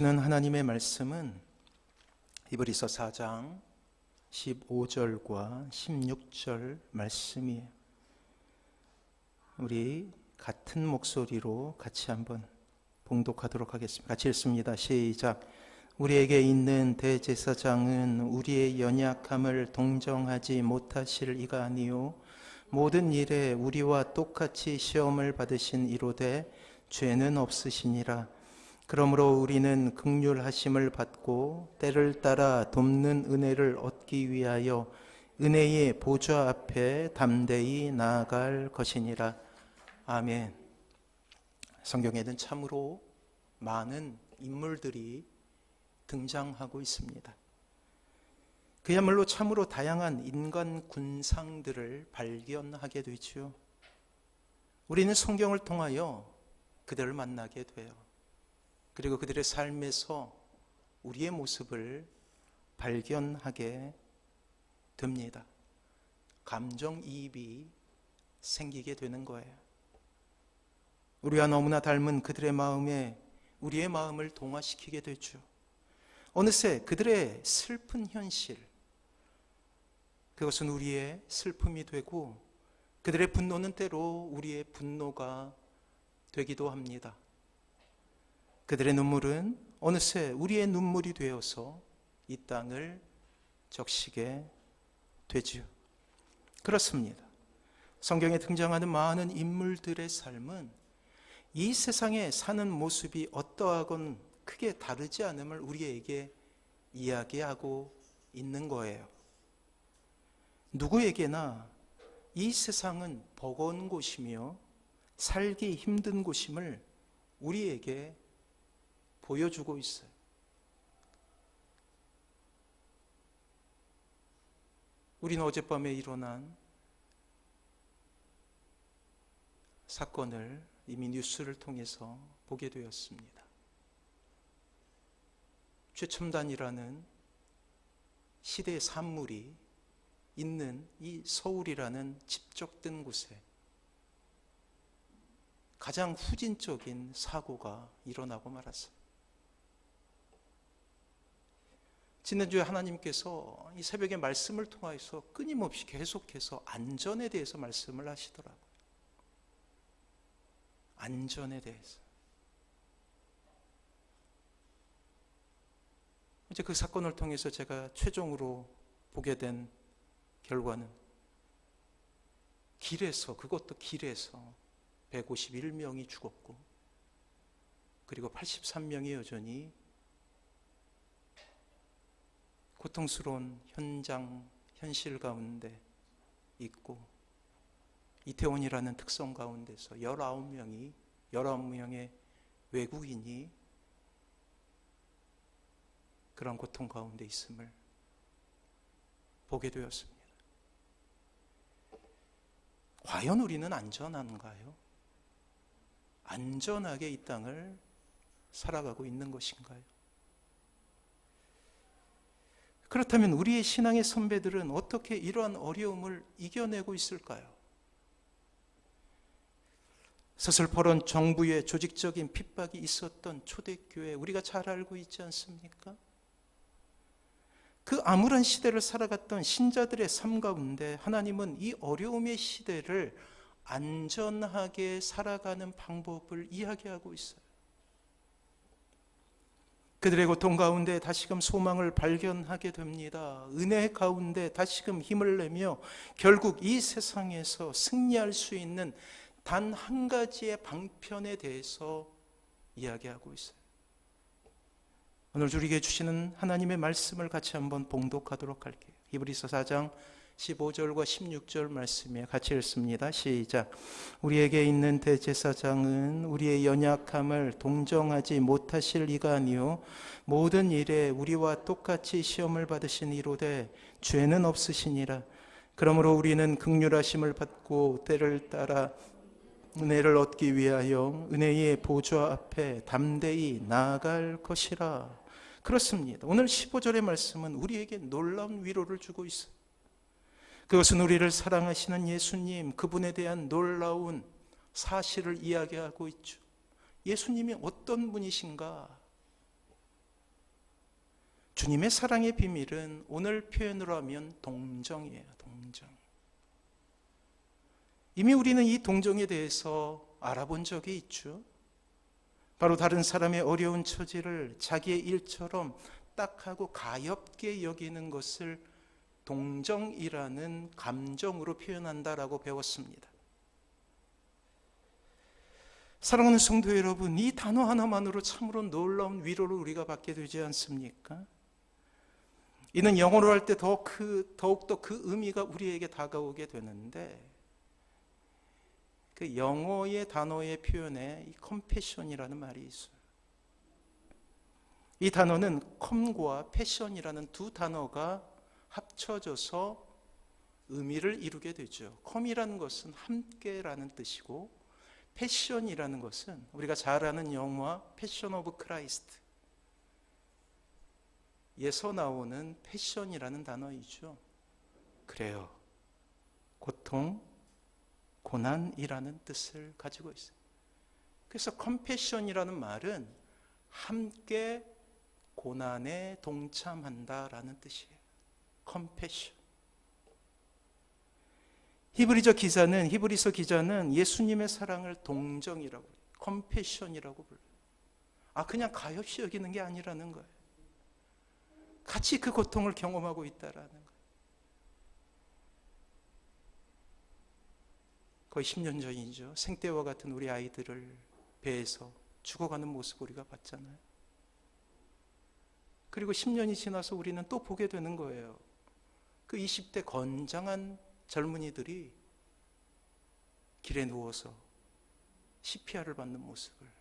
하나님의 말씀은 히브리서 4장 15절과 16절 말씀이에요. 우리 같은 목소리로 같이 한번 봉독하도록 하겠습니다. 같이 읽습니다. 시작. 우리에게 있는 대제사장은 우리의 연약함을 동정하지 못하실 이가 아니요 모든 일에 우리와 똑같이 시험을 받으신 이로되 죄는 없으시니라. 그러므로 우리는 긍휼하심을 받고 때를 따라 돕는 은혜를 얻기 위하여 은혜의 보좌 앞에 담대히 나아갈 것이니라. 아멘. 성경에는 참으로 많은 인물들이 등장하고 있습니다. 그야말로 참으로 다양한 인간 군상들을 발견하게 되죠. 우리는 성경을 통하여 그들을 만나게 돼요. 그리고 그들의 삶에서 우리의 모습을 발견하게 됩니다. 감정이입이 생기게 되는 거예요. 우리와 너무나 닮은 그들의 마음에 우리의 마음을 동화시키게 되죠. 어느새 그들의 슬픈 현실, 그것은 우리의 슬픔이 되고 그들의 분노는 때로 우리의 분노가 되기도 합니다. 그들의 눈물은 어느새 우리의 눈물이 되어서 이 땅을 적시게 되지요. 그렇습니다. 성경에 등장하는 많은 인물들의 삶은 이 세상에 사는 모습이 어떠하건 크게 다르지 않음을 우리에게 이야기하고 있는 거예요. 누구에게나 이 세상은 버거운 곳이며 살기 힘든 곳임을 우리에게 보여주고 있어요. 우리는 어젯밤에 일어난 사건을 이미 뉴스를 통해서 보게 되었습니다. 최첨단이라는 시대의 산물이 있는 이 서울이라는 집적된 곳에 가장 후진적인 사고가 일어나고 말았어요. 지난주에 하나님께서 이 새벽에 말씀을 통해서 끊임없이 계속해서 안전에 대해서 말씀을 하시더라고요. 안전에 대해서. 이제 그 사건을 통해서 제가 최종으로 보게 된 결과는 그것도 길에서 151명이 죽었고 그리고 83명이 여전히 고통스러운 현실 가운데 있고 이태원이라는 특성 가운데서 19명의 외국인이 그런 고통 가운데 있음을 보게 되었습니다. 과연 우리는 안전한가요? 안전하게 이 땅을 살아가고 있는 것인가요? 그렇다면 우리의 신앙의 선배들은 어떻게 이러한 어려움을 이겨내고 있을까요? 서슬퍼런 정부의 조직적인 핍박이 있었던 초대교회, 우리가 잘 알고 있지 않습니까? 그 암울한 시대를 살아갔던 신자들의 삶 가운데 하나님은 이 어려움의 시대를 안전하게 살아가는 방법을 이야기하고 있어요. 그들의 고통 가운데 다시금 소망을 발견하게 됩니다. 은혜 가운데 다시금 힘을 내며 결국 이 세상에서 승리할 수 있는 단 한 가지의 방편에 대해서 이야기하고 있어요. 오늘 우리에게 주시는 하나님의 말씀을 같이 한번 봉독하도록 할게요. 히브리서 4장 15절과 16절 말씀에 같이 읽습니다. 시작. 우리에게 있는 대제사장은 우리의 연약함을 동정하지 못하실 이가 아니요 모든 일에 우리와 똑같이 시험을 받으신 이로되 죄는 없으시니라. 그러므로 우리는 긍휼하심을 받고 때를 따라 은혜를 얻기 위하여 은혜의 보좌 앞에 담대히 나아갈 것이라. 그렇습니다. 오늘 15절의 말씀은 우리에게 놀라운 위로를 주고 있어요. 그것은 우리를 사랑하시는 예수님, 그분에 대한 놀라운 사실을 이야기하고 있죠. 예수님이 어떤 분이신가? 주님의 사랑의 비밀은 오늘 표현으로 하면 동정이에요. 동정. 이미 우리는 이 동정에 대해서 알아본 적이 있죠. 바로 다른 사람의 어려운 처지를 자기의 일처럼 딱하고 가엾게 여기는 것을 동정이라는 감정으로 표현한다라고 배웠습니다. 사랑하는 성도 여러분, 이 단어 하나만으로 참으로 놀라운 위로를 우리가 받게 되지 않습니까? 이는 영어로 할 때 더욱더 그 의미가 우리에게 다가오게 되는데, 그 영어의 단어의 표현에 이 컴패션이라는 말이 있어요. 이 단어는 컴과 패션이라는 두 단어가 합쳐져서 의미를 이루게 되죠. 컴이라는 것은 함께라는 뜻이고, 패션이라는 것은 우리가 잘 아는 영화 패션 오브 크라이스트 에서 나오는 패션이라는 단어이죠. 그래요. 고통, 고난이라는 뜻을 가지고 있어요. 그래서 컴패션이라는 말은 함께 고난에 동참한다라는 뜻이에요. 컴패션. 히브리서 기자는 예수님의 사랑을 동정이라고 해요. 컴패션이라고 불러요. 그냥 가엾이 여기는 게 아니라는 거예요. 같이 그 고통을 경험하고 있다라는 거예요. 거의 10년 전이죠. 생떼와 같은 우리 아이들을 배에서 죽어가는 모습을 우리가 봤잖아요. 그리고 10년이 지나서 우리는 또 보게 되는 거예요. 그 20대 건장한 젊은이들이 길에 누워서 CPR을 받는 모습을.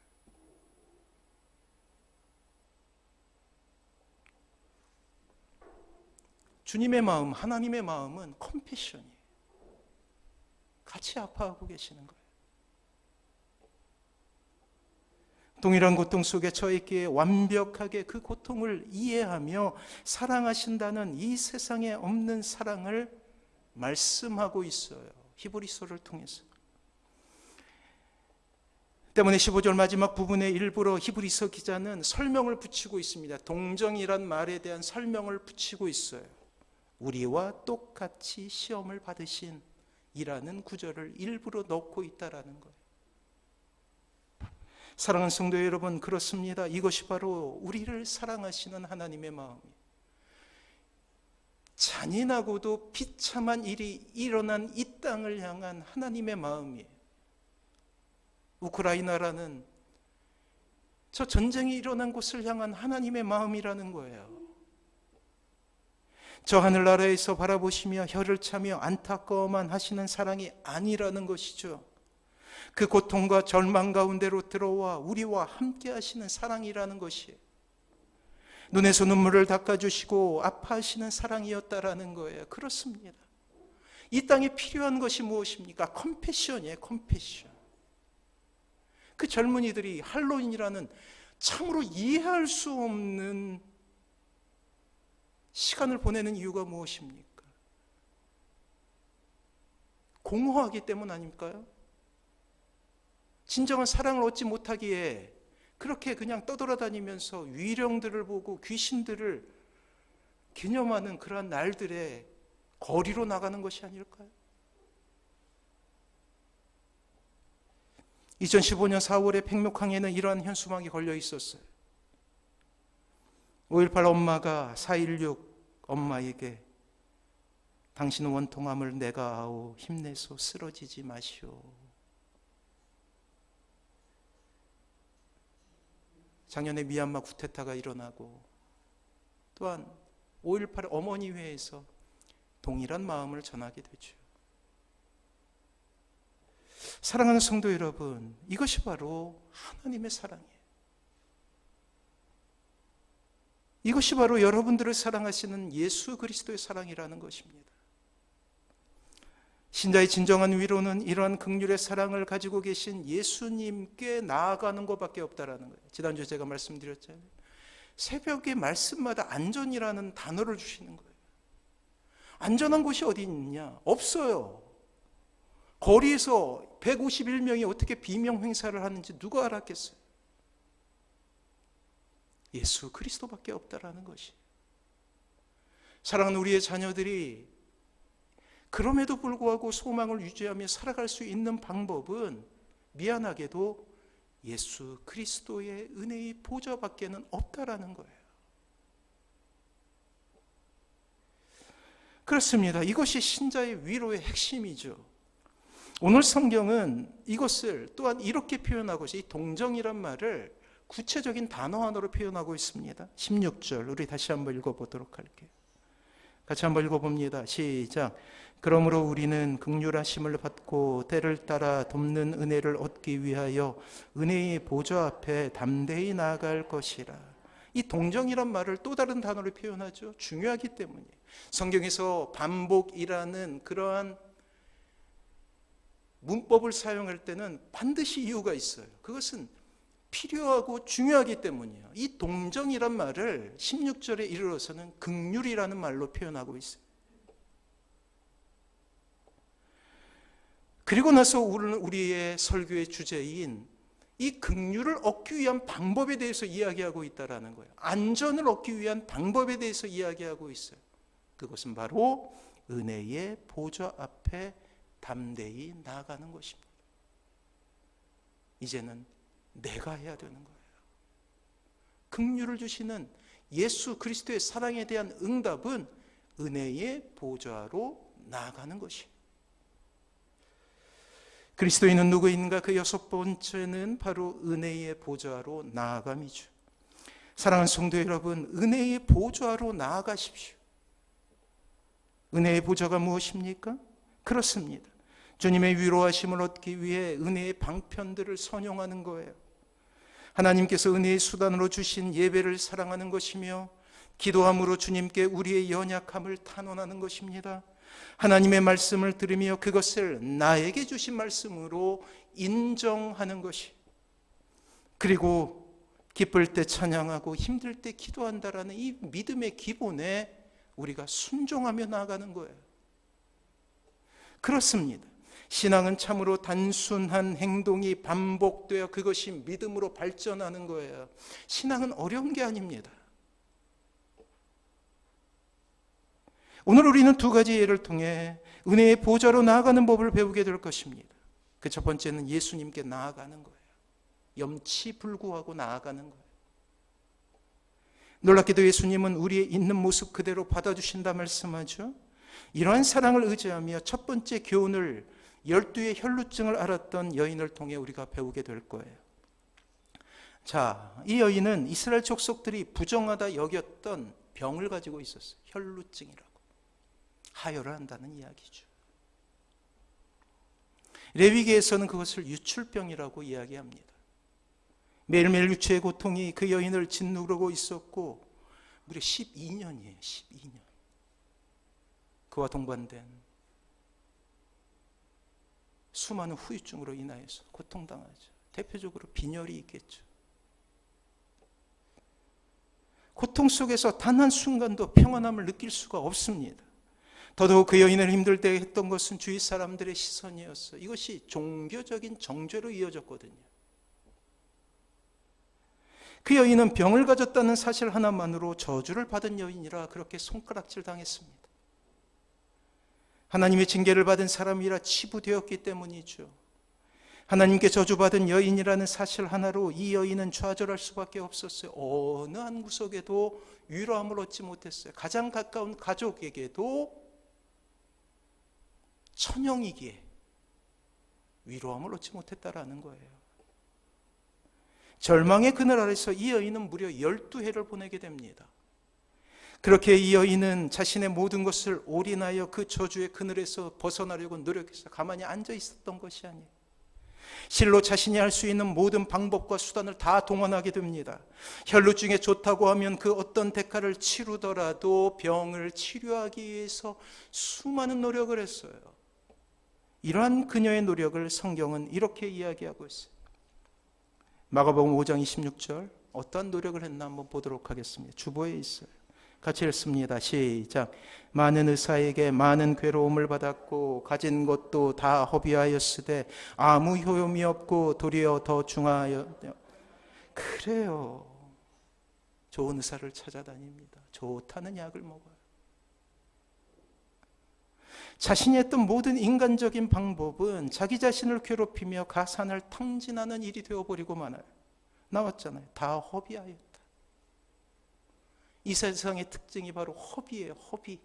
주님의 마음, 하나님의 마음은 컴패션이에요. 같이 아파하고 계시는 거예요. 동일한 고통 속에 처했기에 완벽하게 그 고통을 이해하며 사랑하신다는 이 세상에 없는 사랑을 말씀하고 있어요. 히브리서를 통해서. 때문에 15절 마지막 부분의 일부로 히브리서 기자는 설명을 붙이고 있습니다. 동정이란 말에 대한 설명을 붙이고 있어요. 우리와 똑같이 시험을 받으신 이라는 구절을 일부러 넣고 있다라는 거예요. 사랑하는 성도 여러분, 그렇습니다. 이것이 바로 우리를 사랑하시는 하나님의 마음이에요. 잔인하고도 비참한 일이 일어난 이 땅을 향한 하나님의 마음이에요. 우크라이나라는 저 전쟁이 일어난 곳을 향한 하나님의 마음이라는 거예요. 저 하늘나라에서 바라보시며 혀를 차며 안타까워만 하시는 사랑이 아니라는 것이죠. 그 고통과 절망 가운데로 들어와 우리와 함께 하시는 사랑이라는 것이에요. 눈에서 눈물을 닦아주시고 아파하시는 사랑이었다라는 거예요. 그렇습니다. 이 땅에 필요한 것이 무엇입니까? 컴패션이에요. 컴패션. 그 젊은이들이 할로윈이라는 참으로 이해할 수 없는 시간을 보내는 이유가 무엇입니까? 공허하기 때문 아닐까요? 진정한 사랑을 얻지 못하기에 그렇게 그냥 떠돌아다니면서 위령들을 보고 귀신들을 기념하는 그러한 날들에 거리로 나가는 것이 아닐까요? 2015년 4월에 백록항에는 이러한 현수막이 걸려 있었어요. 5.18 엄마가 4.16 엄마에게 당신은 원통함을 내가 아오 힘내소 쓰러지지 마시오. 작년에 미얀마 쿠데타가 일어나고 또한 5.18 어머니회에서 동일한 마음을 전하게 되죠. 사랑하는 성도 여러분, 이것이 바로 하나님의 사랑이에요. 이것이 바로 여러분들을 사랑하시는 예수 그리스도의 사랑이라는 것입니다. 신자의 진정한 위로는 이러한 긍휼의 사랑을 가지고 계신 예수님께 나아가는 것밖에 없다라는 거예요. 지난주에 제가 말씀드렸잖아요. 새벽에 말씀마다 안전이라는 단어를 주시는 거예요. 안전한 곳이 어디 있느냐? 없어요. 거리에서 151명이 어떻게 비명 행사를 하는지 누가 알았겠어요? 예수 그리스도밖에 없다라는 것이. 사랑하는 우리의 자녀들이 그럼에도 불구하고 소망을 유지하며 살아갈 수 있는 방법은 미안하게도 예수 그리스도의 은혜의 보좌밖에는 없다라는 거예요. 그렇습니다. 이것이 신자의 위로의 핵심이죠. 오늘 성경은 이것을 또한 이렇게 표현하고 있어요. 이 동정이란 말을 구체적인 단어 하나로 표현하고 있습니다. 16절 우리 다시 한번 읽어보도록 할게요. 같이 한번 읽어봅니다. 시작. 그러므로 우리는 긍휼하심을 받고 때를 따라 돕는 은혜를 얻기 위하여 은혜의 보좌 앞에 담대히 나아갈 것이라. 이 동정이란 말을 또 다른 단어로 표현하죠. 중요하기 때문이에요. 성경에서 반복이라는 그러한 문법을 사용할 때는 반드시 이유가 있어요. 그것은 필요하고 중요하기 때문이에요. 이 동정이란 말을 16절에 이르러서는 긍휼이라는 말로 표현하고 있어요. 그리고 나서 우리의 설교의 주제인 이 긍휼을 얻기 위한 방법에 대해서 이야기하고 있다는 거예요. 안전을 얻기 위한 방법에 대해서 이야기하고 있어요. 그것은 바로 은혜의 보좌 앞에 담대히 나아가는 것입니다. 이제는 내가 해야 되는 거예요. 긍휼을 주시는 예수 그리스도의 사랑에 대한 응답은 은혜의 보좌로 나아가는 것입니다. 그리스도인은 누구인가? 그 여섯 번째는 바로 은혜의 보좌로 나아감이죠. 사랑하는 성도 여러분, 은혜의 보좌로 나아가십시오. 은혜의 보좌가 무엇입니까? 그렇습니다. 주님의 위로하심을 얻기 위해 은혜의 방편들을 선용하는 거예요. 하나님께서 은혜의 수단으로 주신 예배를 사랑하는 것이며 기도함으로 주님께 우리의 연약함을 탄원하는 것입니다. 하나님의 말씀을 들으며 그것을 나에게 주신 말씀으로 인정하는 것이, 그리고 기쁠 때 찬양하고 힘들 때 기도한다라는 이 믿음의 기본에 우리가 순종하며 나아가는 거예요. 그렇습니다. 신앙은 참으로 단순한 행동이 반복되어 그것이 믿음으로 발전하는 거예요. 신앙은 어려운 게 아닙니다. 오늘 우리는 두 가지 예를 통해 은혜의 보좌로 나아가는 법을 배우게 될 것입니다. 그 첫 번째는 예수님께 나아가는 거예요. 염치불구하고 나아가는 거예요. 놀랍게도 예수님은 우리의 있는 모습 그대로 받아주신다 말씀하죠. 이러한 사랑을 의지하며 첫 번째 교훈을 12의 혈루증을 앓았던 여인을 통해 우리가 배우게 될 거예요. 자, 이 여인은 이스라엘 족속들이 부정하다 여겼던 병을 가지고 있었어요. 혈루증이라고. 하혈을 한다는 이야기죠. 레위기에서는 그것을 유출병이라고 이야기합니다. 매일매일 유추의 고통이 그 여인을 짓누르고 있었고 무려 12년이에요. 12년. 그와 동반된 수많은 후유증으로 인하여서 고통당하죠. 대표적으로 빈혈이 있겠죠. 고통 속에서 단 한순간도 평안함을 느낄 수가 없습니다. 더더욱 그 여인을 힘들 때 했던 것은 주위 사람들의 시선이었어요. 이것이 종교적인 정죄로 이어졌거든요. 그 여인은 병을 가졌다는 사실 하나만으로 저주를 받은 여인이라 그렇게 손가락질 당했습니다. 하나님의 징계를 받은 사람이라 치부되었기 때문이죠. 하나님께 저주받은 여인이라는 사실 하나로 이 여인은 좌절할 수밖에 없었어요. 어느 한 구석에도 위로함을 얻지 못했어요. 가장 가까운 가족에게도 천영이기에 위로함을 얻지 못했다라는 거예요. 절망의 그늘 아래서 이 여인은 무려 12해를 보내게 됩니다. 그렇게 이 여인은 자신의 모든 것을 올인하여 그 저주의 그늘에서 벗어나려고 노력해서 가만히 앉아 있었던 것이 아니에요. 실로 자신이 할 수 있는 모든 방법과 수단을 다 동원하게 됩니다. 혈루증에 좋다고 하면 그 어떤 대가를 치르더라도 병을 치료하기 위해서 수많은 노력을 했어요. 이러한 그녀의 노력을 성경은 이렇게 이야기하고 있어요. 마가복음 5장 26절 어떠한 노력을 했나 한번 보도록 하겠습니다. 주보에 있어요. 같이 읽습니다. 시작. 많은 의사에게 많은 괴로움을 받았고 가진 것도 다 허비하였으되 아무 효용이 없고 도리어 더 중하여. 그래요. 좋은 의사를 찾아다닙니다. 좋다는 약을 먹어요. 자신이 했던 모든 인간적인 방법은 자기 자신을 괴롭히며 가산을 탕진하는 일이 되어버리고 말아요. 나왔잖아요. 다 허비하였다. 이 세상의 특징이 바로 허비예요. 허비.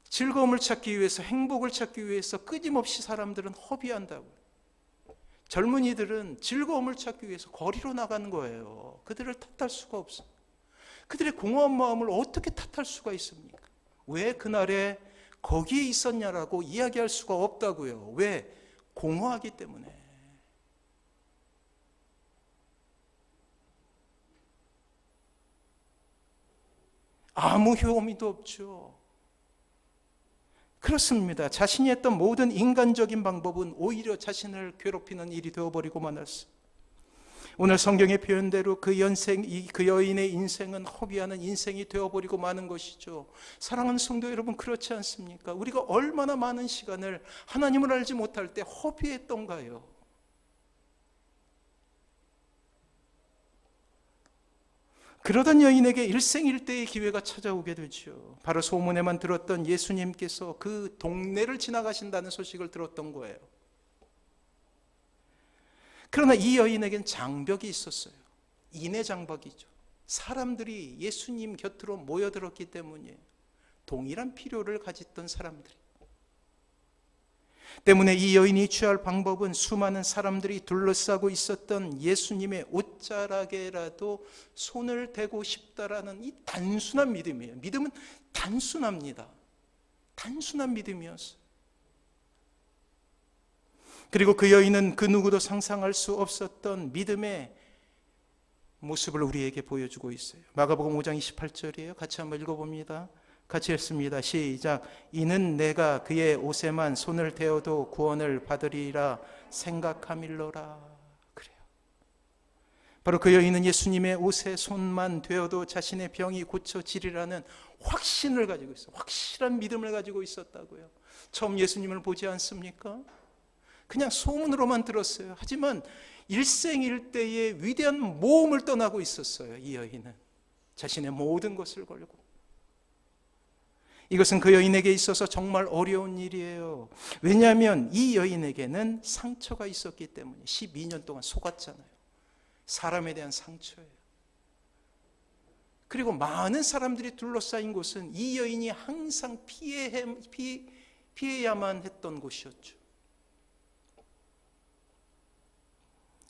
즐거움을 찾기 위해서, 행복을 찾기 위해서 끊임없이 사람들은 허비한다고요. 젊은이들은 즐거움을 찾기 위해서 거리로 나가는 거예요. 그들을 탓할 수가 없어요. 그들의 공허한 마음을 어떻게 탓할 수가 있습니까? 왜 그날에 거기에 있었냐라고 이야기할 수가 없다고요. 왜? 공허하기 때문에. 아무 효험이도 없죠. 그렇습니다. 자신이 했던 모든 인간적인 방법은 오히려 자신을 괴롭히는 일이 되어버리고 말았어요. 오늘 성경의 표현대로 그 여인의 인생은 허비하는 인생이 되어버리고 마는 것이죠. 사랑하는 성도 여러분, 그렇지 않습니까? 우리가 얼마나 많은 시간을 하나님을 알지 못할 때 허비했던가요? 그러던 여인에게 일생일대의 기회가 찾아오게 되죠. 바로 소문에만 들었던 예수님께서 그 동네를 지나가신다는 소식을 들었던 거예요. 그러나 이 여인에겐 장벽이 있었어요. 인해장벽이죠. 사람들이 예수님 곁으로 모여들었기 때문이에요. 동일한 필요를 가졌던 사람들이. 때문에 이 여인이 취할 방법은 수많은 사람들이 둘러싸고 있었던 예수님의 옷자락에라도 손을 대고 싶다라는 이 단순한 믿음이에요. 믿음은 단순합니다. 단순한 믿음이었어요. 그리고 그 여인은 그 누구도 상상할 수 없었던 믿음의 모습을 우리에게 보여주고 있어요. 마가복음 5장 28절이에요. 같이 한번 읽어봅니다. 같이 읽습니다. 시작. 이는 내가 그의 옷에만 손을 대어도 구원을 받으리라 생각함일러라. 그래요. 바로 그 여인은 예수님의 옷에 손만 대어도 자신의 병이 고쳐지리라는 확신을 가지고 있어요. 확실한 믿음을 가지고 있었다고요. 처음 예수님을 보지 않습니까? 그냥 소문으로만 들었어요. 하지만 일생일대의 위대한 모험을 떠나고 있었어요. 이 여인은 자신의 모든 것을 걸고. 이것은 그 여인에게 있어서 정말 어려운 일이에요. 왜냐하면 이 여인에게는 상처가 있었기 때문에 12년 동안 속았잖아요. 사람에 대한 상처예요. 그리고 많은 사람들이 둘러싸인 곳은 이 여인이 항상 피해야만 했던 곳이었죠.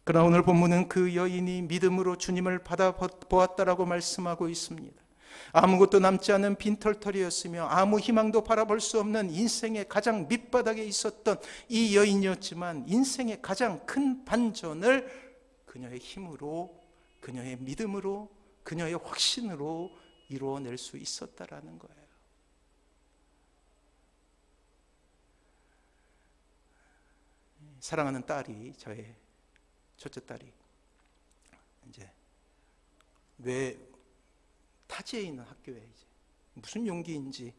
그러나 오늘 본문은 그 여인이 믿음으로 주님을 받아보았다라고 말씀하고 있습니다. 아무것도 남지 않은 빈털터리였으며 아무 희망도 바라볼 수 없는 인생의 가장 밑바닥에 있었던 이 여인이었지만 인생의 가장 큰 반전을 그녀의 힘으로, 그녀의 믿음으로, 그녀의 확신으로 이루어낼 수 있었다라는 거예요. 사랑하는 딸이, 저의 첫째 딸이 이제 왜 타지에 있는 학교에 이제 무슨 용기인지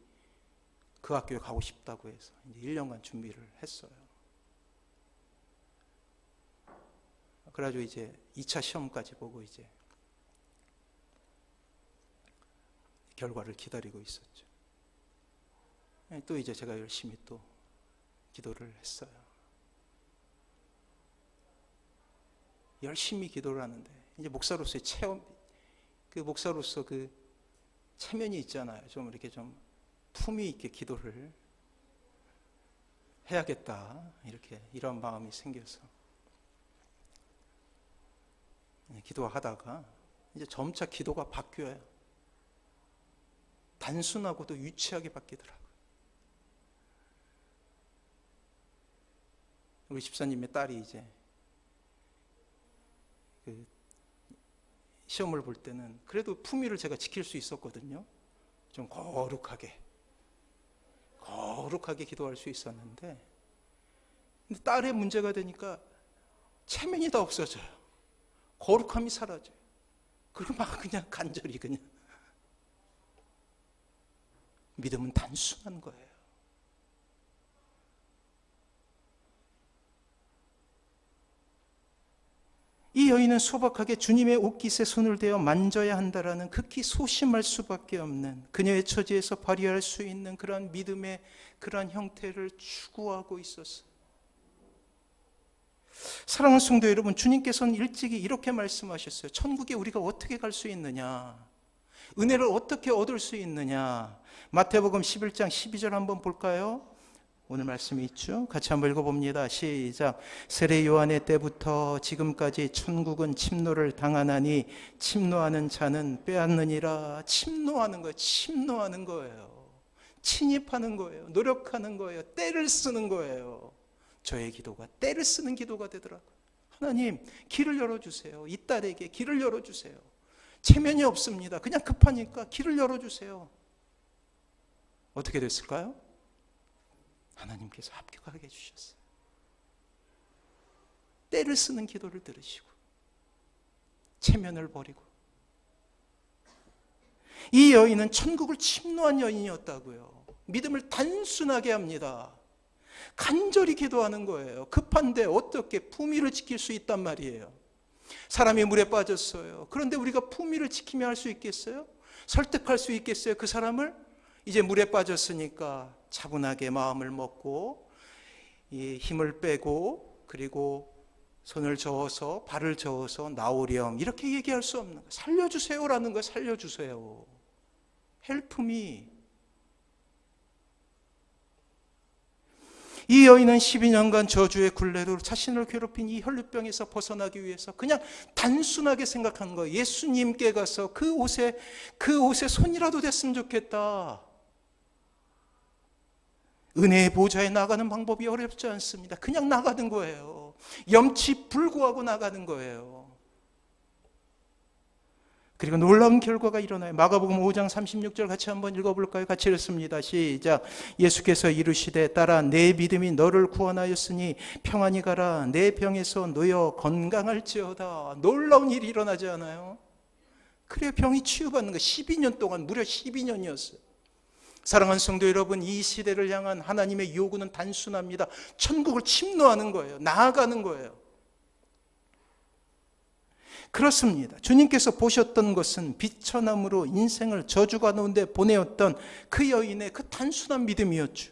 그 학교에 가고 싶다고 해서 이제 1년간 준비를 했어요. 그래가지고 이제 2차 시험까지 보고 이제 결과를 기다리고 있었죠. 또 이제 제가 열심히 또 기도를 했어요. 열심히 기도를 하는데 이제 목사로서의 체험, 그 목사로서 그 체면이 있잖아요. 좀 이렇게 좀 품위 있게 기도를 해야겠다, 이렇게 이런 마음이 생겨서 기도하다가 이제 점차 기도가 바뀌어요. 단순하고도 유치하게 바뀌더라고요. 우리 집사님의 딸이 이제 그 시험을 볼 때는 그래도 품위를 제가 지킬 수 있었거든요. 좀 거룩하게 기도할 수 있었는데, 근데 딸의 문제가 되니까 체면이 다 없어져요. 거룩함이 사라져요. 그리고 막 그냥 간절히 그냥. 믿음은 단순한 거예요. 이 여인은 소박하게 주님의 옷깃에 손을 대어 만져야 한다라는 극히 소심할 수밖에 없는, 그녀의 처지에서 발휘할 수 있는 그러한 믿음의 그러한 형태를 추구하고 있었어요. 사랑하는 성도 여러분, 주님께서는 일찍이 이렇게 말씀하셨어요. 천국에 우리가 어떻게 갈 수 있느냐, 은혜를 어떻게 얻을 수 있느냐. 마태복음 11장 12절 한번 볼까요? 오늘 말씀이 있죠. 같이 한번 읽어봅니다. 시작. 세례 요한의 때부터 지금까지 천국은 침노를 당하나니 침노하는 자는 빼앗느니라. 침노하는 거예요. 침노하는 거예요. 침입하는 거예요. 노력하는 거예요. 때를 쓰는 거예요. 저의 기도가 때를 쓰는 기도가 되더라고요. 하나님, 길을 열어주세요. 이 딸에게 길을 열어주세요. 체면이 없습니다. 그냥 급하니까 길을 열어주세요. 어떻게 됐을까요? 하나님께서 합격하게 해주셨어요. 때를 쓰는 기도를 들으시고 체면을 버리고. 이 여인은 천국을 침노한 여인이었다고요. 믿음을 단순하게 합니다. 간절히 기도하는 거예요. 급한데 어떻게 품위를 지킬 수 있단 말이에요. 사람이 물에 빠졌어요. 그런데 우리가 품위를 지키며 할 수 있겠어요? 설득할 수 있겠어요? 그 사람을? 이제 물에 빠졌으니까 차분하게 마음을 먹고 힘을 빼고 그리고 손을 저어서 발을 저어서 나오렴, 이렇게 얘기할 수 없는 거예요. 살려주세요라는 거. 살려주세요. Help me. 이 여인은 12년간 저주의 굴레로 자신을 괴롭힌 이 혈루병에서 벗어나기 위해서 그냥 단순하게 생각한 거예요. 예수님께 가서 그 옷에 손이라도 댔으면 좋겠다. 은혜의 보좌에 나가는 방법이 어렵지 않습니다. 그냥 나가는 거예요. 염치 불구하고 나가는 거예요. 그리고 놀라운 결과가 일어나요. 마가복음 5장 36절 같이 한번 읽어볼까요? 같이 읽습니다. 시작. 예수께서 이르시되 딸아, 내 믿음이 너를 구원하였으니 평안히 가라. 내 병에서 놓여 건강할지어다. 놀라운 일이 일어나지 않아요? 그래, 병이 치유받는 거. 12년 동안, 무려 12년이었어요. 사랑하는 성도 여러분, 이 시대를 향한 하나님의 요구는 단순합니다. 천국을 침노하는 거예요. 나아가는 거예요. 그렇습니다. 주님께서 보셨던 것은 비천함으로 인생을 저주 가운데 보내었던 그 여인의 그 단순한 믿음이었죠.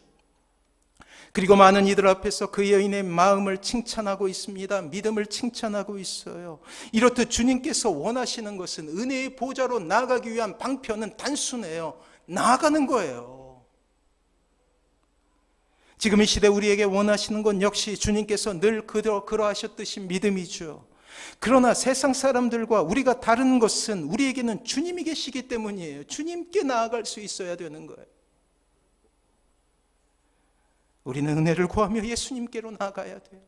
그리고 많은 이들 앞에서 그 여인의 마음을 칭찬하고 있습니다. 믿음을 칭찬하고 있어요. 이렇듯 주님께서 원하시는 것은 은혜의 보좌로 나아가기 위한 방편은 단순해요. 나아가는 거예요. 지금 이 시대 우리에게 원하시는 건 역시 주님께서 늘 그러하셨듯이 믿음이죠. 그러나 세상 사람들과 우리가 다른 것은 우리에게는 주님이 계시기 때문이에요. 주님께 나아갈 수 있어야 되는 거예요. 우리는 은혜를 구하며 예수님께로 나아가야 돼요.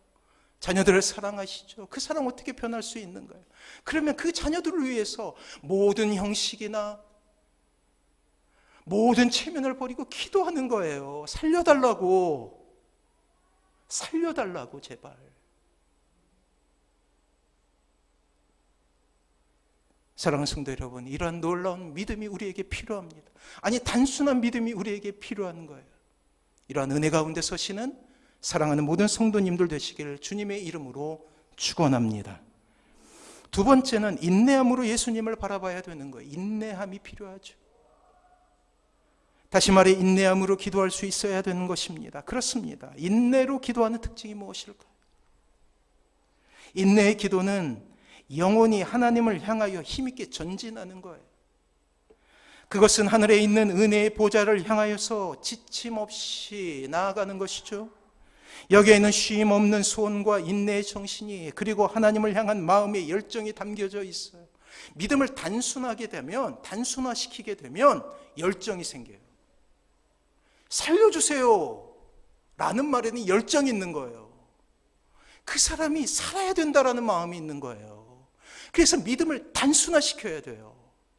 자녀들을 사랑하시죠. 그 사랑 어떻게 변할 수 있는 거예요? 그러면 그 자녀들을 위해서 모든 형식이나 모든 체면을 버리고 기도하는 거예요. 살려달라고. 살려달라고 제발. 사랑하는 성도 여러분, 이러한 놀라운 믿음이 우리에게 필요합니다. 아니, 단순한 믿음이 우리에게 필요한 거예요. 이러한 은혜 가운데 서시는 사랑하는 모든 성도님들 되시기를 주님의 이름으로 축원합니다. 두 번째는 인내함으로 예수님을 바라봐야 되는 거예요. 인내함이 필요하죠. 다시 말해 인내함으로 기도할 수 있어야 되는 것입니다. 그렇습니다. 인내로 기도하는 특징이 무엇일까요? 인내의 기도는 영혼이 하나님을 향하여 힘있게 전진하는 거예요. 그것은 하늘에 있는 은혜의 보좌를 향하여서 지침 없이 나아가는 것이죠. 여기에는 쉼 없는 소원과 인내의 정신이, 그리고 하나님을 향한 마음의 열정이 담겨져 있어요. 믿음을 단순화시키게 되면 열정이 생겨요. 살려주세요 라는 말에는 열정이 있는 거예요. 그 사람이 살아야 된다라는 마음이 있는 거예요. 그래서 믿음을 단순화시켜야 돼요.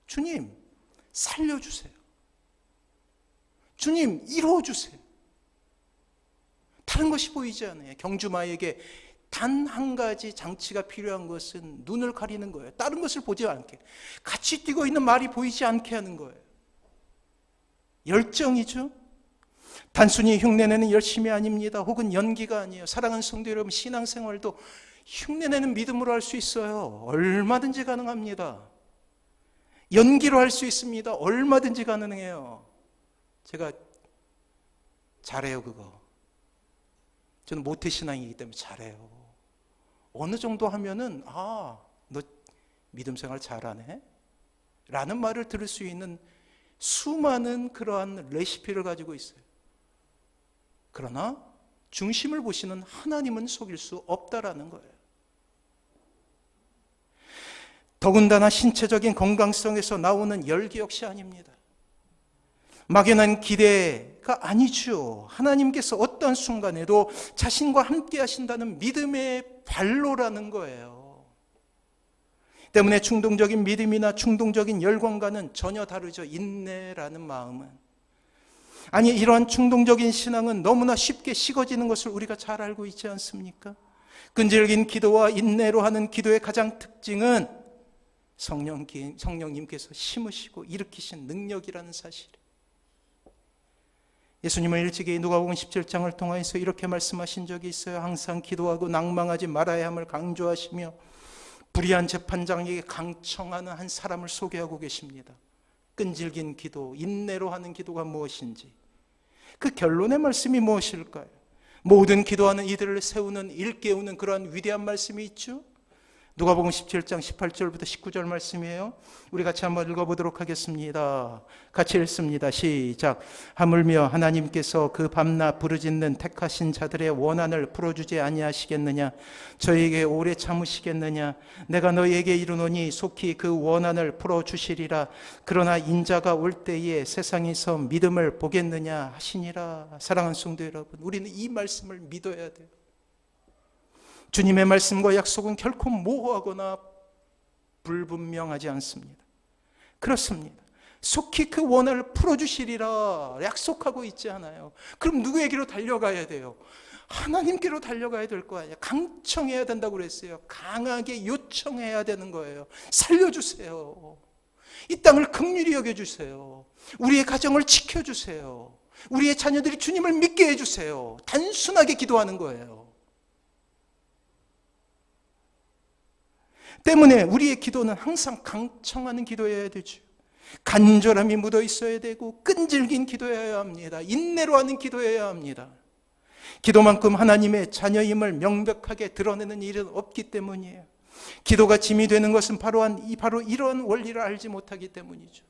주님, 살려주세요. 주님, 이루어주세요. 다른 것이 보이지 않아요. 경주마에게 단 한 가지 장치가 필요한 것은 눈을 가리는 거예요. 다른 것을 보지 않게. 같이 뛰고 있는 말이 보이지 않게 하는 거예요. 열정이죠. 단순히 흉내내는 열심이 아닙니다. 혹은 연기가 아니에요. 사랑하는 성도 여러분, 신앙생활도 흉내내는 믿음으로 할 수 있어요. 얼마든지 가능합니다. 연기로 할 수 있습니다. 얼마든지 가능해요. 제가 잘해요, 그거. 저는 모태신앙이기 때문에 잘해요. 어느 정도 하면은, 너 믿음 생활 잘하네? 라는 말을 들을 수 있는 수많은 그러한 레시피를 가지고 있어요. 그러나 중심을 보시는 하나님은 속일 수 없다라는 거예요. 더군다나 신체적인 건강성에서 나오는 열기 역시 아닙니다. 막연한 기대가 아니죠. 하나님께서 어떤 순간에도 자신과 함께 하신다는 믿음의 발로라는 거예요. 때문에 충동적인 믿음이나 충동적인 열광과는 전혀 다르죠. 인내라는 마음은. 아니, 이러한 충동적인 신앙은 너무나 쉽게 식어지는 것을 우리가 잘 알고 있지 않습니까? 끈질긴 기도와 인내로 하는 기도의 가장 특징은 성령님께서 심으시고 일으키신 능력이라는 사실이에요. 예수님은 일찍이 누가복음 17장을 통해서 이렇게 말씀하신 적이 있어요. 항상 기도하고 낭망하지 말아야 함을 강조하시며 불의한 재판장에게 강청하는 한 사람을 소개하고 계십니다. 끈질긴 기도, 인내로 하는 기도가 무엇인지, 그 결론의 말씀이 무엇일까요? 모든 기도하는 이들을 세우는, 일깨우는 그러한 위대한 말씀이 있죠. 누가복음 17장 18절부터 19절 말씀이에요. 우리 같이 한번 읽어보도록 하겠습니다. 같이 읽습니다. 시작. 하물며 하나님께서 그 밤낮 부르짖는 택하신 자들의 원한을 풀어주지 아니하시겠느냐? 저에게 오래 참으시겠느냐? 내가 너희에게 이르노니 속히 그 원한을 풀어주시리라. 그러나 인자가 올 때에 세상에서 믿음을 보겠느냐 하시니라. 사랑하는 성도 여러분, 우리는 이 말씀을 믿어야 돼요. 주님의 말씀과 약속은 결코 모호하거나 불분명하지 않습니다. 그렇습니다. 속히 그 원한을 풀어주시리라 약속하고 있지 않아요. 그럼 누구에게로 달려가야 돼요? 하나님께로 달려가야 될 거 아니에요. 강청해야 된다고 그랬어요. 강하게 요청해야 되는 거예요. 살려주세요. 이 땅을 긍휼히 여겨주세요. 우리의 가정을 지켜주세요. 우리의 자녀들이 주님을 믿게 해주세요. 단순하게 기도하는 거예요. 때문에 우리의 기도는 항상 강청하는 기도여야 되죠. 간절함이 묻어 있어야 되고 끈질긴 기도여야 합니다. 인내로 하는 기도여야 합니다. 기도만큼 하나님의 자녀임을 명백하게 드러내는 일은 없기 때문이에요. 기도가 짐이 되는 것은 바로 이런 원리를 알지 못하기 때문이죠.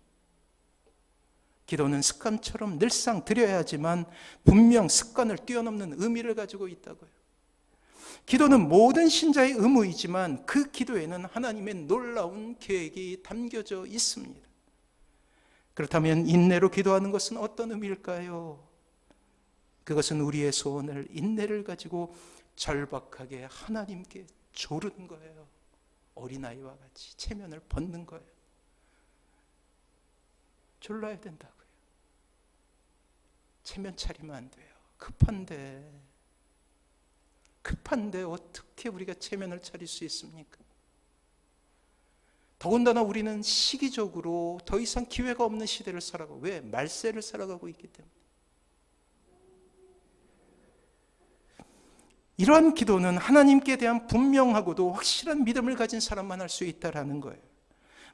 기도는 습관처럼 늘상 드려야지만 분명 습관을 뛰어넘는 의미를 가지고 있다고요. 기도는 모든 신자의 의무이지만 그 기도에는 하나님의 놀라운 계획이 담겨져 있습니다. 그렇다면 인내로 기도하는 것은 어떤 의미일까요? 그것은 우리의 소원을 인내를 가지고 절박하게 하나님께 조르는 거예요. 어린아이와 같이 체면을 벗는 거예요. 졸라야 된다고요. 체면 차리면 안 돼요. 급한데 어떻게 우리가 체면을 차릴 수 있습니까? 더군다나 우리는 시기적으로 더 이상 기회가 없는 시대를 살아가고, 왜? 말세를 살아가고 있기 때문에. 이러한 기도는 하나님께 대한 분명하고도 확실한 믿음을 가진 사람만 할 수 있다는 거예요.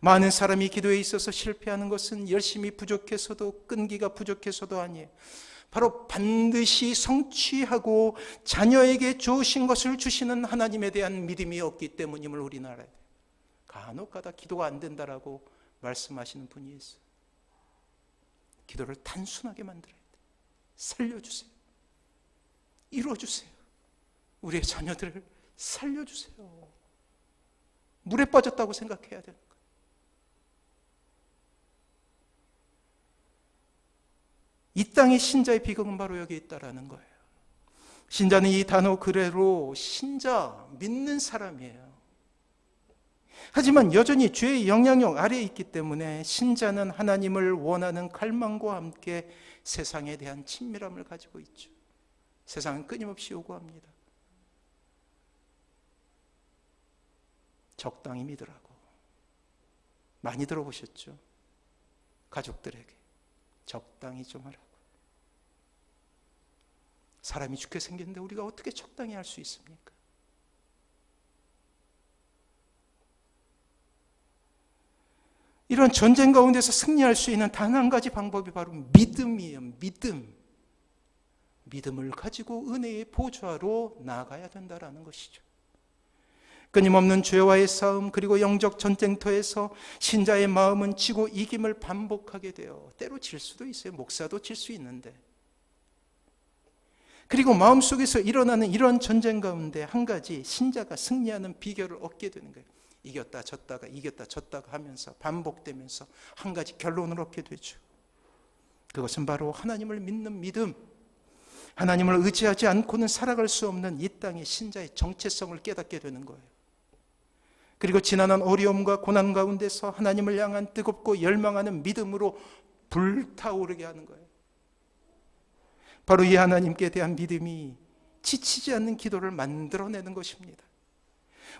많은 사람이 기도에 있어서 실패하는 것은 열심히 부족해서도 끈기가 부족해서도 아니에요. 바로 반드시 성취하고 자녀에게 주신 것을 주시는 하나님에 대한 믿음이 없기 때문임을 우리는 알아야 돼요. 간혹가다 기도가 안 된다라고 말씀하시는 분이 있어요. 기도를 단순하게 만들어야 돼요. 살려주세요. 이루어주세요. 우리의 자녀들을 살려주세요. 물에 빠졌다고 생각해야 되는 거예요. 이 땅의 신자의 비극은 바로 여기 있다라는 거예요. 신자는 이 단어 그대로 신자, 믿는 사람이에요. 하지만 여전히 죄의 영향력 아래에 있기 때문에 신자는 하나님을 원하는 갈망과 함께 세상에 대한 친밀함을 가지고 있죠. 세상은 끊임없이 요구합니다. 적당히 믿으라고. 많이 들어보셨죠? 가족들에게 적당히 좀 하라고. 사람이 죽게 생겼는데 우리가 어떻게 적당히 할 수 있습니까? 이런 전쟁 가운데서 승리할 수 있는 단 한 가지 방법이 바로 믿음이에요. 믿음을 가지고 은혜의 보좌로 나아가야 된다는 것이죠. 끊임없는 죄와의 싸움, 그리고 영적 전쟁터에서 신자의 마음은 지고 이김을 반복하게 돼요. 때로 질 수도 있어요. 목사도 질 수 있는데. 그리고 마음속에서 일어나는 이런 전쟁 가운데 한 가지 신자가 승리하는 비결을 얻게 되는 거예요. 이겼다 졌다가 이겼다 졌다가 하면서 반복되면서 한 가지 결론을 얻게 되죠. 그것은 바로 하나님을 믿는 믿음, 하나님을 의지하지 않고는 살아갈 수 없는 이 땅의 신자의 정체성을 깨닫게 되는 거예요. 그리고 지난한 어려움과 고난 가운데서 하나님을 향한 뜨겁고 열망하는 믿음으로 불타오르게 하는 거예요. 바로 이 하나님께 대한 믿음이 지치지 않는 기도를 만들어내는 것입니다.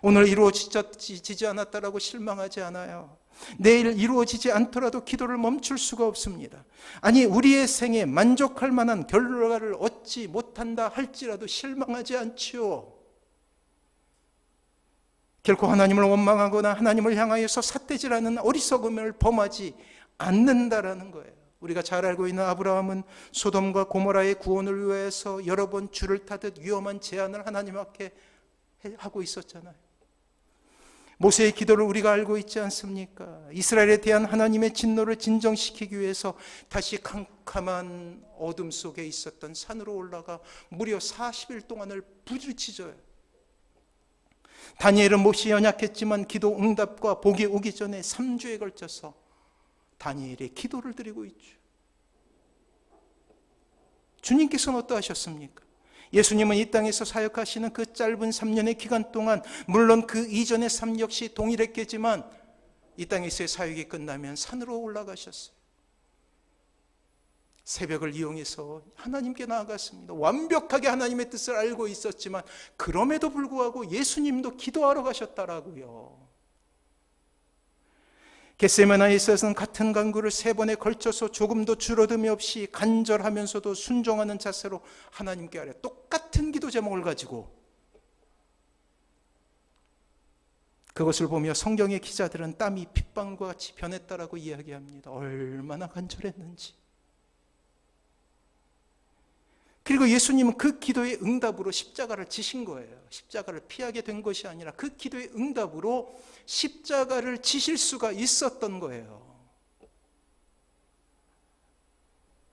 오늘 이루어지지 않았다라고 실망하지 않아요. 내일 이루어지지 않더라도 기도를 멈출 수가 없습니다. 아니, 우리의 생에 만족할 만한 결과를 얻지 못한다 할지라도 실망하지 않지요. 결코 하나님을 원망하거나 하나님을 향하여서 삿대질하는 어리석음을 범하지 않는다라는 거예요. 우리가 잘 알고 있는 아브라함은 소돔과 고모라의 구원을 위해서 여러 번 줄을 타듯 위험한 제안을 하나님 앞에 하고 있었잖아요. 모세의 기도를 우리가 알고 있지 않습니까? 이스라엘에 대한 하나님의 진노를 진정시키기 위해서 다시 캄캄한 어둠 속에 있었던 산으로 올라가 무려 40일 동안을 부르짖어요. 다니엘은 몹시 연약했지만 기도 응답과 복이 오기 전에 3주에 걸쳐서 다니엘의 기도를 드리고 있죠. 주님께서는 어떠하셨습니까? 예수님은 이 땅에서 사역하시는 그 짧은 3년의 기간 동안, 물론 그 이전의 삶 역시 동일했겠지만 이 땅에서의 사역이 끝나면 산으로 올라가셨어요. 새벽을 이용해서 하나님께 나아갔습니다. 완벽하게 하나님의 뜻을 알고 있었지만 그럼에도 불구하고 예수님도 기도하러 가셨다라고요. 겟세마네에 있어서는 같은 간구를 3번에 걸쳐서 조금도 줄어듦이 없이 간절하면서도 순종하는 자세로 하나님께 아뢰, 똑같은 기도 제목을 가지고 그것을 보며 성경의 기자들은 땀이 핏방울과 같이 변했다라고 이야기합니다. 얼마나 간절했는지. 그리고 예수님은 그 기도의 응답으로 십자가를 지신 거예요. 십자가를 피하게 된 것이 아니라 그 기도의 응답으로 십자가를 지실 수가 있었던 거예요.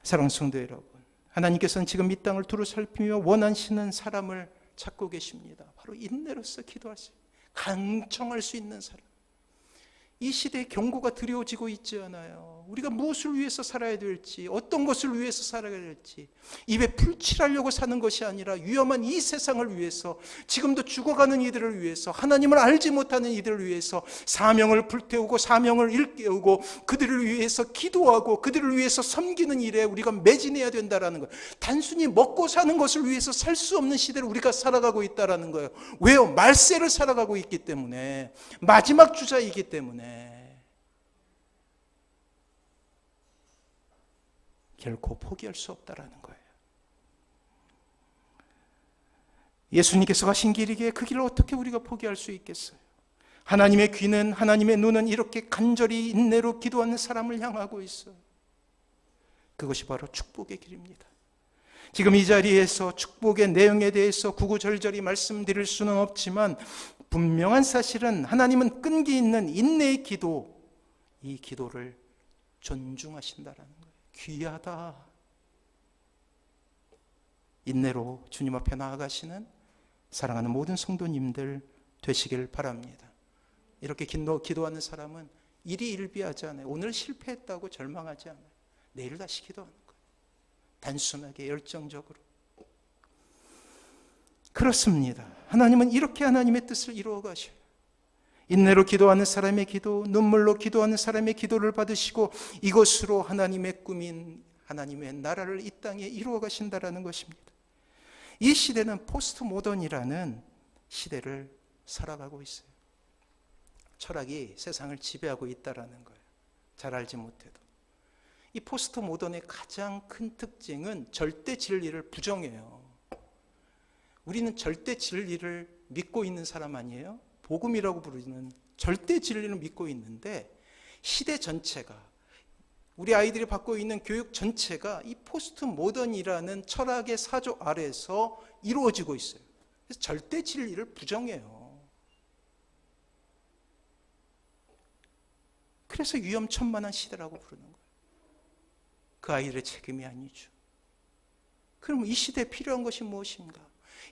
사랑하는 성도 여러분, 하나님께서는 지금 이 땅을 두루 살피며 원하시는 사람을 찾고 계십니다. 바로 인내로서 기도할 수, 간청할 수 있는 사람. 이 시대에 경고가 드려지고 있지 않아요. 우리가 무엇을 위해서 살아야 될지, 어떤 것을 위해서 살아야 될지, 입에 풀칠하려고 사는 것이 아니라 위험한 이 세상을 위해서, 지금도 죽어가는 이들을 위해서, 하나님을 알지 못하는 이들을 위해서 사명을 불태우고 사명을 일깨우고 그들을 위해서 기도하고 그들을 위해서 섬기는 일에 우리가 매진해야 된다는 거예요. 단순히 먹고 사는 것을 위해서 살 수 없는 시대를 우리가 살아가고 있다는 거예요. 왜요? 말세를 살아가고 있기 때문에, 마지막 주자이기 때문에. 결코 포기할 수 없다라는 거예요. 예수님께서 가신 길이기에 그 길을 어떻게 우리가 포기할 수 있겠어요? 하나님의 귀는, 하나님의 눈은 이렇게 간절히 인내로 기도하는 사람을 향하고 있어요. 그것이 바로 축복의 길입니다. 지금 이 자리에서 축복의 내용에 대해서 구구절절히 말씀드릴 수는 없지만 분명한 사실은 하나님은 끈기 있는 인내의 기도, 이 기도를 존중하신다라는 거예요. 귀하다. 인내로 주님 앞에 나아가시는 사랑하는 모든 성도님들 되시길 바랍니다. 이렇게 기도하는 사람은 일이 일비하지 않아요. 오늘 실패했다고 절망하지 않아요. 내일 다시 기도하는 거예요. 단순하게 열정적으로. 그렇습니다. 하나님은 이렇게 하나님의 뜻을 이루어 가셔요. 인내로 기도하는 사람의 기도, 눈물로 기도하는 사람의 기도를 받으시고 이것으로 하나님의 꿈인 하나님의 나라를 이 땅에 이루어 가신다라는 것입니다. 이 시대는 포스트 모던이라는 시대를 살아가고 있어요. 철학이 세상을 지배하고 있다라는 거예요. 잘 알지 못해도. 이 포스트 모던의 가장 큰 특징은 절대 진리를 부정해요. 우리는 절대 진리를 믿고 있는 사람 아니에요? 복음이라고 부르는 절대 진리를 믿고 있는데 시대 전체가, 우리 아이들이 받고 있는 교육 전체가 이 포스트 모던이라는 철학의 사조 아래에서 이루어지고 있어요. 그래서 절대 진리를 부정해요. 그래서 위험천만한 시대라고 부르는 거예요. 그 아이들의 책임이 아니죠. 그럼 이 시대에 필요한 것이 무엇인가?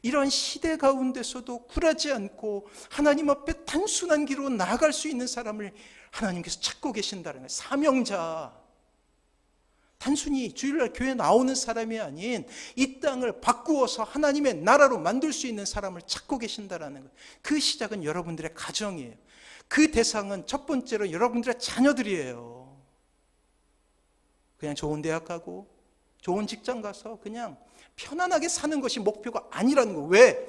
이런 시대 가운데서도 굴하지 않고 하나님 앞에 단순한 길로 나아갈 수 있는 사람을 하나님께서 찾고 계신다는 거예요. 사명자. 단순히 주일날 교회 나오는 사람이 아닌 이 땅을 바꾸어서 하나님의 나라로 만들 수 있는 사람을 찾고 계신다는 거예요. 그 시작은 여러분들의 가정이에요. 그 대상은 첫 번째로 여러분들의 자녀들이에요. 그냥 좋은 대학 가고 좋은 직장 가서 그냥 편안하게 사는 것이 목표가 아니라는 거. 왜?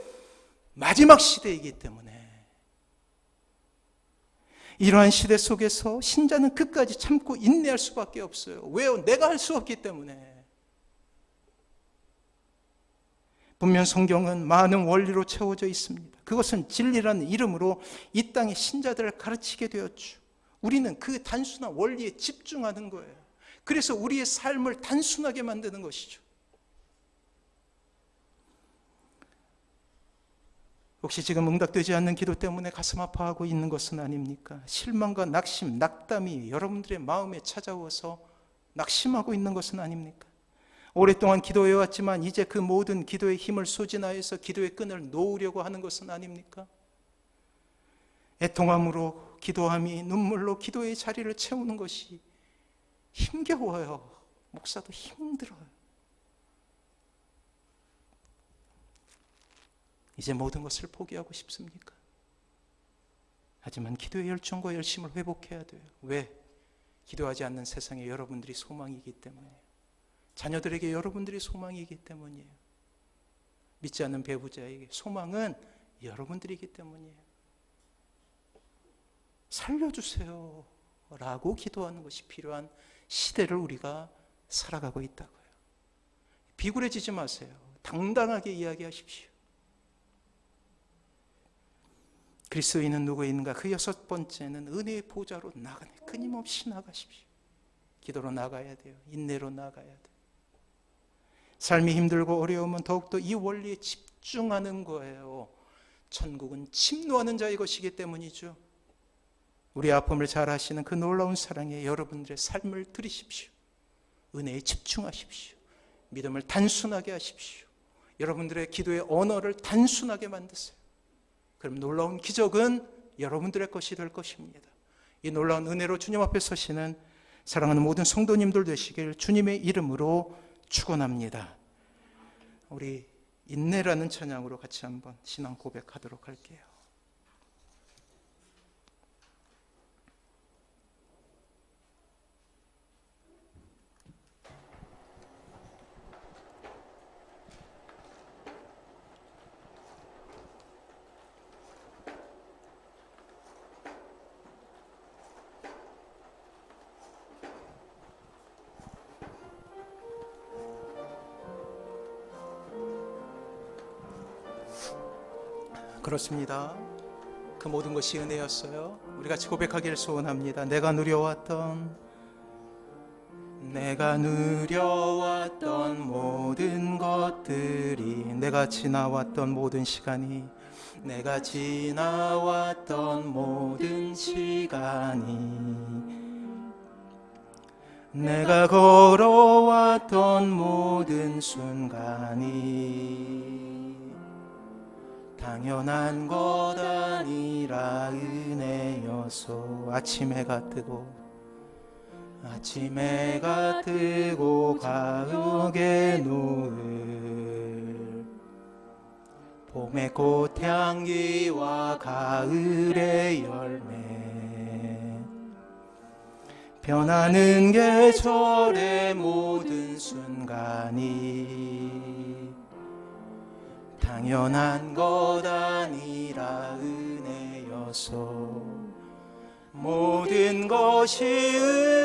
마지막 시대이기 때문에. 이러한 시대 속에서 신자는 끝까지 참고 인내할 수밖에 없어요. 왜요? 내가 할 수 없기 때문에. 분명 성경은 많은 원리로 채워져 있습니다. 그것은 진리라는 이름으로 이 땅의 신자들을 가르치게 되었죠. 우리는 그 단순한 원리에 집중하는 거예요. 그래서 우리의 삶을 단순하게 만드는 것이죠. 혹시 지금 응답되지 않는 기도 때문에 가슴 아파하고 있는 것은 아닙니까? 실망과 낙심, 낙담이 여러분들의 마음에 찾아와서 낙심하고 있는 것은 아닙니까? 오랫동안 기도해왔지만 이제 그 모든 기도의 힘을 소진하여서 기도의 끈을 놓으려고 하는 것은 아닙니까? 애통함으로 기도함이 눈물로 기도의 자리를 채우는 것이 힘겨워요. 목사도 힘들어요. 이제 모든 것을 포기하고 싶습니까? 하지만 기도의 열정과 열심을 회복해야 돼요. 왜? 기도하지 않는 세상에 여러분들이 소망이기 때문이에요. 자녀들에게 여러분들이 소망이기 때문이에요. 믿지 않는 배우자에게 소망은 여러분들이기 때문이에요. 살려주세요 라고 기도하는 것이 필요한 시대를 우리가 살아가고 있다고요. 비굴해지지 마세요. 당당하게 이야기하십시오. 그리스도인은 누구인가? 그 여섯 번째는 은혜의 보좌로 나가네. 끊임없이 나가십시오. 기도로 나가야 돼요. 인내로 나가야 돼요. 삶이 힘들고 어려우면 더욱더 이 원리에 집중하는 거예요. 천국은 침노하는 자의 것이기 때문이죠. 우리 아픔을 잘 아시는 그 놀라운 사랑에 여러분들의 삶을 드리십시오. 은혜에 집중하십시오. 믿음을 단순하게 하십시오. 여러분들의 기도의 언어를 단순하게 만드세요. 그럼 놀라운 기적은 여러분들의 것이 될 것입니다. 이 놀라운 은혜로 주님 앞에 서시는 사랑하는 모든 성도님들 되시길 주님의 이름으로 축원합니다. 우리 인내라는 찬양으로 같이 한번 신앙 고백하도록 할게요. 그렇습니다. 그 모든 것이 은혜였어요. 우리 같이 고백하기를 소원합니다. 내가 누려왔던 모든 것들이, 내가 지나왔던 모든 시간이, 내가 지나왔던 모든 시간이, 내가 걸어왔던 모든 순간이 당연한 것 아니라 은혜여서. 아침 해가 뜨고 가을의 노을, 봄의 꽃향기와 가을의 열매, 변하는 계절의 모든 순간이 당연한 것 아니라 은혜여서. 모든 것이 은혜,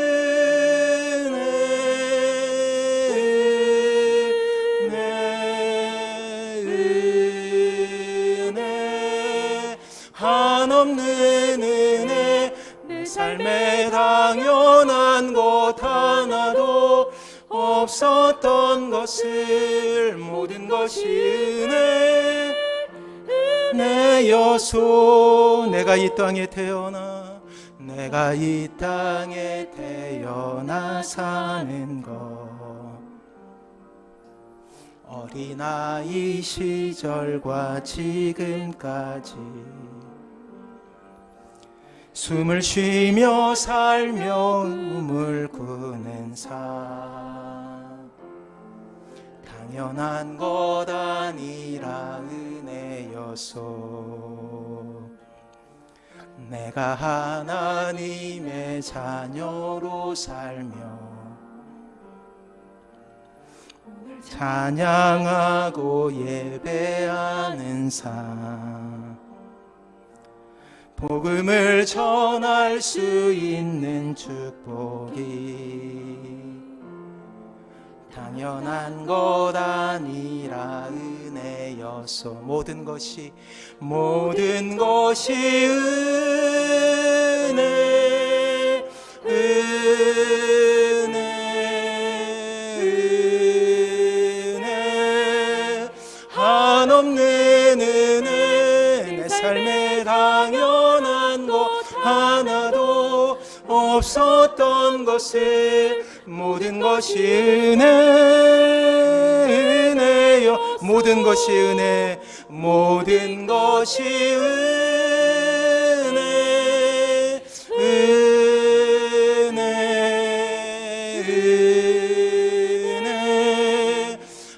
한없는 은혜, 내 삶에 다 당연한 것 하나도 없었던 것을 모든 것이 은혜여소. 내가 이 땅에 태어나 사는 것, 어린아이 시절과 지금까지 숨을 쉬며 살며 꿈을 꾸는 삶, 당연한 것 아니라 은혜여소. 내가 하나님의 자녀로 살며 찬양하고 예배하는 삶, 복음을 전할 수 있는 축복이 당연한 것 아니라 은혜여소. 모든 것이 은혜, 한없는 은혜. 내 삶에 당연한 것 하나도 없었던 것을 모든 것이 은혜여. 모든 것이 은혜, 모든 것이 은혜, 은혜,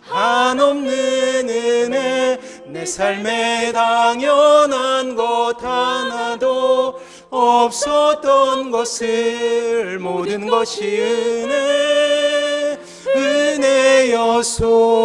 한없는 은혜. 내 삶에 당연한 것 하나도 없었던 것을 모든 것이 은혜여소.